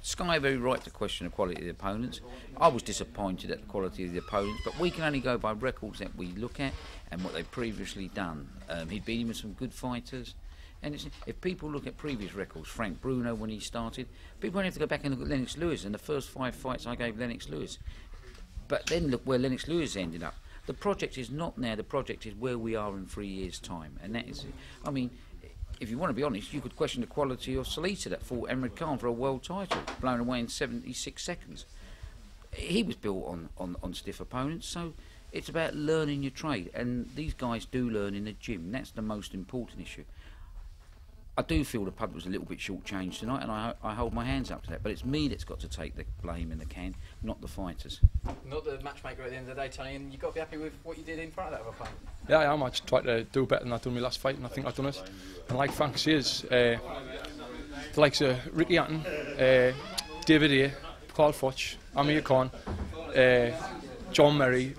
Sky are very right to question the quality of the opponents. I was disappointed at the quality of the opponents, but we can only go by records that we look at and what they've previously done. He'd been with some good fighters, and if people look at previous records, Frank Bruno when he started, people only have to go back and look at Lennox Lewis and the first 5 fights I gave Lennox Lewis. But then look where Lennox Lewis ended up. The project is not now, the project is where we are in 3 years' time, and that is, I mean, if you want to be honest, you could question the quality of Salita that fought Emrid Khan for a world title, blown away in 76 seconds. He was built on stiff opponents, so it's about learning your trade, and these guys do learn in the gym. That's the most important issue. I do feel the public was a little bit shortchanged tonight, and I hold my hands up to that, but it's me that's got to take the blame in the can, not the fighters. Not the matchmaker at the end of the day, Tony, and you've got to be happy with what you did in front of that opponent. Yeah, I am. I just tried to do better than I done my last fight, and I think I've done it. And like Frank says, the likes of Ricky Hatton, David A, Carl Fudge, Amir Khan, John Merry,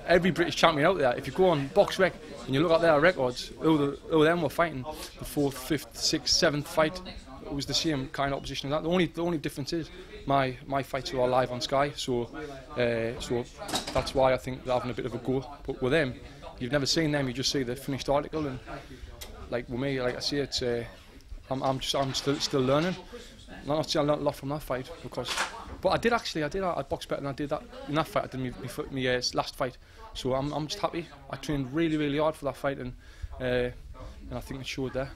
every British champion out there, if you go on BoxRec and you look at their records, who them were fighting, the 4th, 5th, 6th, 7th fight, it was the same kind of opposition as that. The only difference is my fights are all live on Sky, so that's why I think they're having a bit of a go. But with them, you've never seen them, you just see the finished article, and like with me, like I say, it's I'm still learning. I'm not saying I learned a lot from that fight, but I did box better than I did that in that fight. I did my last fight, so I'm just happy. I trained really hard for that fight, and I think it showed there.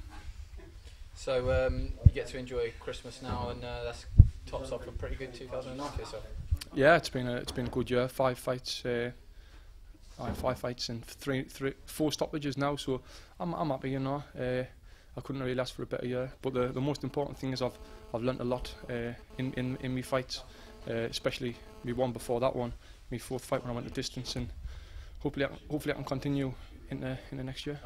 So you get to enjoy Christmas now, and that's tops off a pretty good 2009 for yourself. Yeah, it's been a good year. 5 fights. 5 fights and 4 stoppages now, so I'm happy, you know. I couldn't really ask for a better year, but the most important thing is I've learnt a lot in my fights, especially my one before that one, my 4th fight when I went the distance, and hopefully I can continue in the next year.